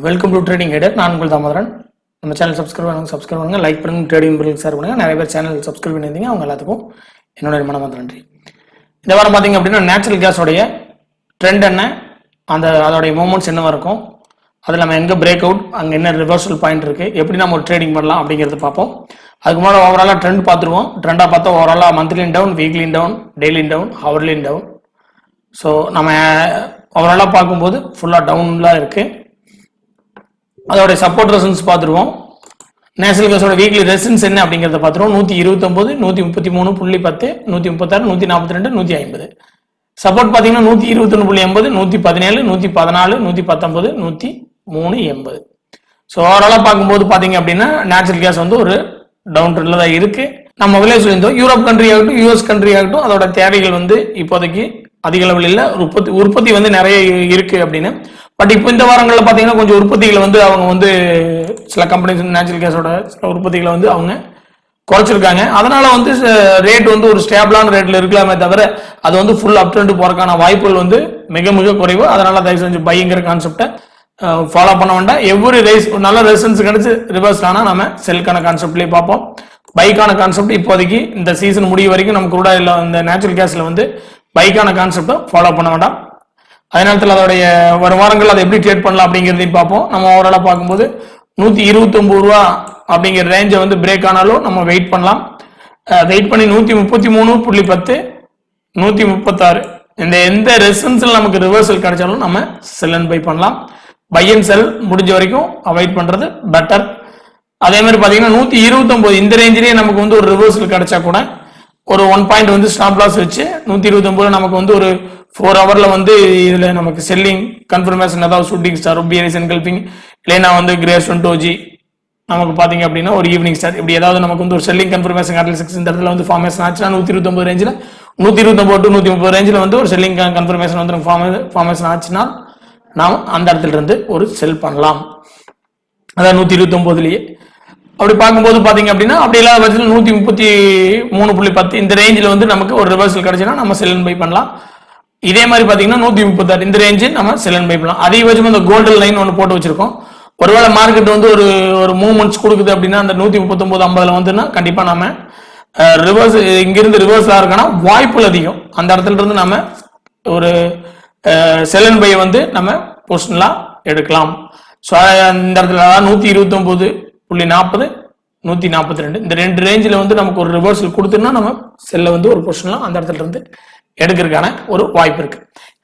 Welcome to trading header. நான் உங்கள் தாமோதரன். நம்ம சேனல் சப்ஸ்கிரைப் பண்ணுங்க, லைக் பண்ணுங்க, ட்ரேடிங் பில்லுக்கு ஷேர் பண்ணுங்க. நிறைய பேர் சேனல் சப்ஸ்கிரைப் பண்ணியிருந்தீங்க, அவங்க எல்லாத்துக்கும் என்னோட மனமார்ந்த நன்றி. இந்த வாரம் பார்த்தீங்க அப்படின்னா நேச்சுரல் கேஸோடைய ட்ரெண்ட் என்ன, அதோடைய மூமெண்ட்ஸ் என்னவா இருக்கும், அதில் நம்ம எங்கே பிரேக் அவுட், அங்கே என்ன ரிவர்சல் பாயிண்ட் இருக்குது, எப்படி நம்ம ஒரு ட்ரேடிங் பண்ணலாம் அப்படிங்கிறது பார்ப்போம். அதுக்கு முன்னாடி ஓவராலாக ட்ரெண்ட் பார்த்துருவோம். ட்ரெண்டாக பார்த்தா ஓவராலாக மந்த்லின் டவுன், வீக்லின் டவுன், டெய்லின் டவுன், ஹவர்லின் டவுன். ஸோ நம்ம ஓவராலாக பார்க்கும்போது ஃபுல்லாக டவுன்லாம் இருக்குது. அதோடைய சப்போர்ட் ரெசன்ஸ் பார்த்துருவோம். நேஷனல் கேஸோட வீக்லி ரெசன்ஸ் என்ன அப்படிங்கிறத பார்த்துருவோம். 129, 133.10, 136, 142, 150. சப்போர்ட் பார்த்தீங்கன்னா 121.80, 117, 114, 119, 103.80. ஸோ ஓவராலாக பார்க்கும்போது பார்த்தீங்க அப்படின்னா நேச்சுரல் கேஸ் வந்து ஒரு டவுன் ட்ரெண்ட்ல தான் இருக்கு. நம்ம முதலே சொல்லியிருந்தோம், யூரோப் கண்ட்ரி ஆகட்டும், யூஎஸ் கண்ட்ரி ஆகட்டும், அதோட தேவைகள் வந்து இப்போதைக்கு அதிக அளவில் இல்லை. உற்பத்தி வந்து நிறைய இருக்கு அப்படின்னு. பட் இப்போ இந்த வாரங்களில் பார்த்தீங்கன்னா கொஞ்சம் உற்பத்திகளை வந்து அவங்க வந்து சில கம்பெனிஸ் நேச்சுரல் கேஸோட சில உற்பத்திகளை வந்து அவங்க குறைச்சிருக்காங்க. அதனால வந்து ரேட் வந்து ஒரு ஸ்டேபிளான ரேட்ல இருக்கலாமே தவிர அது வந்து ஃபுல் அப் ட்ரெண்ட் போறதுக்கான வாய்ப்புகள் வந்து மிக மிக குறைவு. அதனால தயவு செஞ்சு பைங்கிற கான்செப்டை ஃபாலோ பண்ண வேண்டாம். எவ்வொரு நல்ல ரெசன்ஸ் கிடைச்சு ரிவர்ஸ் ஆனால் நம்ம செல்கான கான்செப்ட்லேயே பார்ப்போம். பைக்கான கான்செப்ட் இப்போதைக்கு இந்த சீசன் முடிய வரைக்கும் நம்ம கூட இல்லை, இந்த நேச்சுரல் கேஸ்ல வந்து பைக்கான கான்செப்டை ஃபாலோ பண்ண வேண்டாம். அதே நேரத்தில் அதோடைய வரும் வாரங்கள் அதை எப்படி ட்ரேட் பண்ணலாம் அப்படிங்கிறதையும் பார்ப்போம். நம்ம ஓவராலாக பார்க்கும்போது 129 ரூபா அப்படிங்கிற ரேஞ்சை வந்து பிரேக் ஆனாலும் நம்ம வெயிட் பண்ணலாம். வெயிட் பண்ணி 133.10, 136 இந்த எந்த ரெசன்ஸில் நமக்கு ரிவர்சல் கிடைச்சாலும் நம்ம செல் அண்ட் பை பண்ணலாம். பை அண்ட் செல் முடிஞ்ச வரைக்கும் அவாய்ட் பண்றது பெட்டர். அதே மாதிரி பார்த்தீங்கன்னா 129 இந்த ரேஞ்சிலேயே நமக்கு வந்து ஒரு ரிவர்சல் கிடைச்சா கூட ஒரு 1 பாயிண்ட் வந்து ஸ்டாப் லாஸ் வச்சு 129 நமக்கு வந்து ஒரு 4 ஹவர்ல வந்து இதுல நமக்கு செல்லிங் கன்ஃபர்மேஷன், ஏதாவது ஷூட்டிங் ஸ்டார், பியரிஸ் என்கல்பிங், இல்லைன்னா வந்து கிரேஸ் 20 நமக்கு பாத்தீங்க அப்படின்னா ஒரு ஈவினிங் ஸ்டார், இப்படி ஏதாவது நமக்கு வந்து ஒரு செல்லிங் கன்ஃபர்மேஷன் கேட்டலிஸ்டிக்ஸ் இந்த இடத்துல வந்து ஃபார்மேஷன் ஆச்சுன்னா 129 ரேஞ்சில் 129 to 130 ரேஞ்சில் வந்து ஒரு செல்லிங் கன்ஃபர்மேஷன் வந்து ஃபார்மேஷன் ஆச்சுன்னா நாம் அந்த இடத்துல இருந்து ஒரு செல் பண்ணலாம். அதான் 129லயே அப்படி பார்க்கும்போது பாத்தீங்க அப்படின்னா அப்படி இல்லாத பட்சத்தில் 133.10 இந்த ரேஞ்சில் வந்து நமக்கு ஒரு ரிவர்சல் கிடைச்சுன்னா நம்ம செல் அண்ட் பை பண்ணலாம். இதே மாதிரி பாத்தீங்கன்னா 136 இந்த ரேஞ்சு நம்ம செல் அண்ட் பை பண்ணலாம். அதிகபட்சம் இந்த கோல்டன் லைன் ஒன்று போட்டு வச்சிருக்கோம். ஒருவேளை மார்க்கெட் வந்து ஒரு மூவ்மெண்ட்ஸ் கொடுக்குது அப்படின்னா அந்த 139.50 வந்துன்னா கண்டிப்பா நம்ம ரிவர்ஸ் இங்கிருந்து ரிவர்ஸா இருக்கான வாய்ப்புகள் அதிகம். அந்த இடத்துல இருந்து நம்ம ஒரு செல் அண்ட் பை வந்து நம்ம பொசிஷன்லாம் எடுக்கலாம். ஸோ இந்த இடத்துல 129.40, 142 இந்த ரெண்டு ரேஞ்சில் வந்து நமக்கு ஒரு ரிவர்சல் கொடுத்துன்னா நம்ம செல்ல வந்து ஒரு பொசிஷன்லாம் அந்த இடத்துல இருந்து எடுக்கிறதுக்கான ஒரு வாய்ப்பு இருக்கு.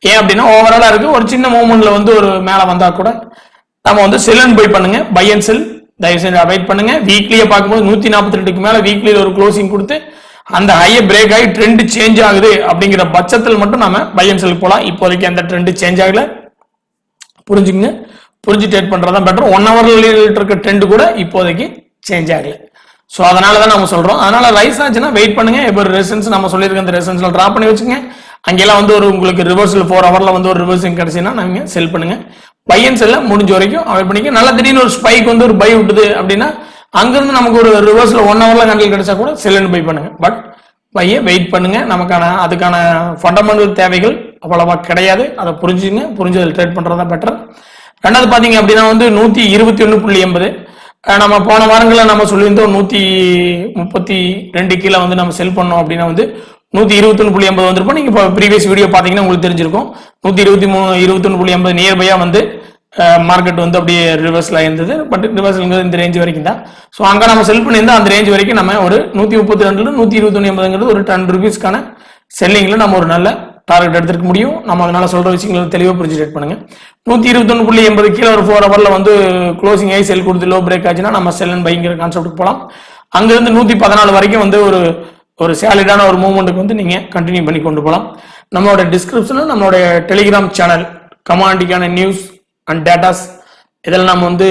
ஏன் அப்படின்னா ஓவராலா இருக்கு, ஒரு சின்ன மூவ்மெண்ட்ல வந்து ஒரு மேல வந்தா கூட நம்ம வந்து செல் அண்ட் பை பண்ணுங்க. பை அண்ட் செல் தயவு செஞ்சு அவாய்ட் பண்ணுங்க. வீக்லியை பார்க்கும்போது 142க்கு மேல வீக்லியில ஒரு க்ளோசிங் கொடுத்து அந்த ஹையை பிரேக் ஆகி ட்ரெண்ட் சேஞ்ச் ஆகுது அப்படிங்கிற பட்சத்தில் மட்டும் நம்ம பை அண்ட் செல் போலாம். இப்போதைக்கு அந்த ட்ரெண்ட் சேஞ்ச் ஆகல, புரிஞ்சுங்க. புரிஞ்சு ட்ரேட் பண்றதா பெட்டர். 1 ஹவர்ல இருக்க ட்ரெண்ட் கூட இப்போதைக்கு சேஞ்ச் ஆகல. ஸோ அதனால தான் நம்ம சொல்றோம். அதனால ரைஸ் ஆச்சுன்னா வெயிட் பண்ணுங்க. இப்போ ரெசன்ஸ் நம்ம சொல்லியிருக்க அந்த ரெசன்ஸ்ல டிராப் பண்ணி வச்சுங்க. அங்கெல்லாம் வந்து ஒரு உங்களுக்கு ரிவர்சல் 4 ஹவர்ல வந்து ஒரு ரிவர்சல் கிடைச்சுன்னா நீங்க செல் பண்ணுங்க. பை அண்ட் செல்ல முடிஞ்ச வரைக்கும் அவாய்ட் பண்ணிக்க. நல்ல திடீர்னு ஒரு ஸ்பைக் வந்து ஒரு பை விட்டுது அப்படின்னா அங்கிருந்து நமக்கு ஒரு ரிவர்சல் 1 ஹவர்ல கண்டில் கிடைச்சா கூட செல் அண்ட் பை பண்ணுங்க. பட் பையை வெயிட் பண்ணுங்க. நமக்கான அதுக்கான ஃபண்டமெண்டல் தேவைகள் அவ்வளவா கிடையாது. அதை புரிஞ்சுங்க. புரிஞ்சு அதில் ட்ரேட் பண்றதா பெட்டர். ரெண்டாவது பாத்தீங்க அப்படின்னா வந்து 121.80 நம்ம போன வாரங்களில் நம்ம சொல்லியிருந்தோம் 132 கீழே வந்து நம்ம செல் பண்ணோம் அப்படின்னா வந்து 121.80 வந்திருப்போம். நீங்க இப்போ ப்ரீவியஸ் வீடியோ பாத்தீங்கன்னா உங்களுக்கு தெரிஞ்சிருக்கும். 121.80 நியர்பையா வந்து மார்க்கெட் வந்து அப்படியே ரிவர்ஸ்ல இருந்தது. பட் ரிவர்சல் இந்த ரேஞ்ச் வரைக்கும் தான். ஸோ அங்க நம்ம செல் பண்ணியிருந்தோம். அந்த ரேஞ்ச் வரைக்கும் நம்ம ஒரு 132 121.80 ஒரு 10 ரூபீஸ்க்கான செல்லிங்ல நம்ம ஒரு நல்ல டார்கெட் எடுத்துக்க முடியும். நம்ம அதனால சொல்ற விஷயங்களை தெளிவாக புரிஞ்சு ட்ரேட் பண்ணுங்க. 121.80 கீழே ஒரு 4 ஹவர்ல வந்து க்ளோசிங் ஆகி செல் கொடுத்து லோ பிரேக் ஆச்சுன்னா நம்ம செல் அண்ட் பைங்கிற கான்செப்ட்டுக்கு போகலாம். அங்கிருந்து 114 வரைக்கும் வந்து ஒரு சாலிடான ஒரு மூவ்மெண்ட்டுக்கு வந்து நீங்க கண்டினியூ பண்ணி கொண்டு போகலாம். நம்மளோட டிஸ்கிரிப்ஷன்ல நம்மளுடைய டெலிகிராம் சேனல் கமாடிட்டிக்கான நியூஸ் அண்ட் டேட்டாஸ் இதெல்லாம் நம்ம வந்து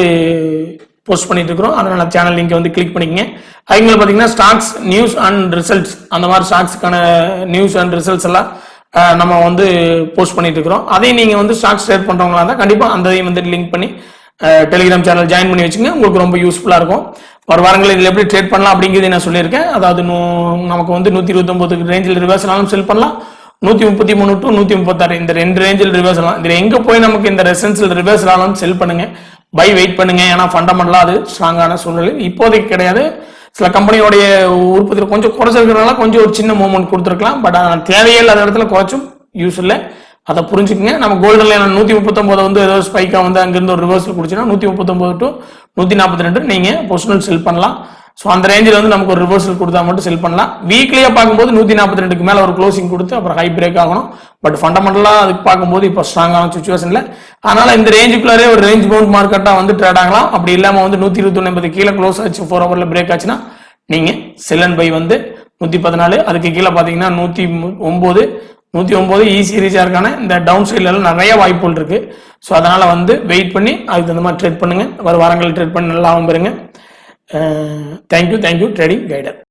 போஸ்ட் பண்ணிட்டு இருக்கிறோம். அதனால சேனல் லிங்க் வந்து கிளிக் பண்ணிக்கங்க. அதுங்களை பார்த்தீங்கன்னா ஸ்டாக்ஸ் நியூஸ் அண்ட் ரிசல்ட்ஸ் அந்த மாதிரி ஸ்டாக்ஸ்க்கான நியூஸ் அண்ட் ரிசல்ட்ஸ் எல்லாம் நம்ம வந்து போஸ்ட் பண்ணிட்டு இருக்கிறோம். அதையும் நீங்க வந்து ஸ்டாக்ஸ் ட்ரேட் பண்றவங்களா இருந்தா கண்டிப்பா அதையும் வந்து லிங்க் பண்ணி டெலிகிராம் சேனல் ஜாயின் பண்ணி வச்சுங்க. உங்களுக்கு ரொம்ப யூஸ்ஃபுல்லா இருக்கும். ஒரு வாரங்கள் இதில் எப்படி ட்ரேட் பண்ணலாம் அப்படிங்கிறது நான் சொல்லியிருக்கேன். அதாவது நமக்கு வந்து 129 ரேஞ்சில் ரிவர்ஸ்னாலும் செல் பண்ணலாம், 133 to 136 இந்த ரெண்டு ரேஞ்சில் ரிவர்ஸ் ஆகலாம். இதுல எங்க போய் நமக்கு இந்த ரெசன்ஸ்ல ரிவர்ஸ் ஆகலாம் செல் பண்ணுங்க. பை வெயிட் பண்ணுங்க. ஏன்னா ஃபண்டமெண்டலா அது ஸ்ட்ராங்கான சூழ்நிலை இப்போதைக்கு கிடையாது. சில கம்பெனியோடைய உற்பத்தியில் கொஞ்சம் குறைச்சிருக்கிறதுனால கொஞ்சம் ஒரு சின்ன மூவ்மெண்ட் கொடுத்துருக்கலாம். பட் தேவையே இல்லாத இடத்துல குறைச்சும் யூஸ் இல்லை. அதை புரிஞ்சுக்கங்க. நம்ம கோல்டன் லைன் 139 வந்து ஏதோ ஸ்பைக்கா வந்து அங்கிருந்து ஒரு ரிவர்சல் குடிச்சுன்னா 139 டு 142 நீங்க பொசிஷனல் செல் பண்ணலாம். ஸோ அந்த ரேஞ்சில் வந்து நமக்கு ஒரு ரிவர்சல் கொடுத்தா மட்டும் செல் பண்ணலாம். வீக்லியா பார்க்கும்போது 142க்கு மேல ஒரு க்ளோசிங் கொடுத்து அப்புறம் ஹை பிரேக் ஆகணும். பட் ஃபண்டமெண்டலா அதுக்கு பார்க்கும்போது இப்போ ஸ்ட்ராங்கான சுச்சுவேஷன்ல, அதனால இந்த ரேஞ்சுக்குள்ளாரே ஒரு ரேஞ்ச் பவுண்ட் மார்க்கெட்டா வந்து ட்ரேட் ஆகலாம். அப்படி இல்லாம வந்து 121 கீழே க்ளோஸ் ஆச்சு 4 ஹவர்ல பிரேக் ஆச்சுன்னா நீங்க செல் அண்ட் பை வந்து 114, அதுக்கு கீழே பாத்தீங்கன்னா 109 ஈஸி ரீச்சா இருக்கான இந்த டவுன் சைட்ல எல்லாம் நிறைய வாய்ப்புகள் இருக்கு. ஸோ அதனால வந்து வெயிட் பண்ணி அதுக்கு தகுந்த மாதிரி ட்ரேட் பண்ணுங்க. வர வாரங்கள் ட்ரேட் பண்ணி நல்லா பெறுங்க. Thank you trading கைடர்.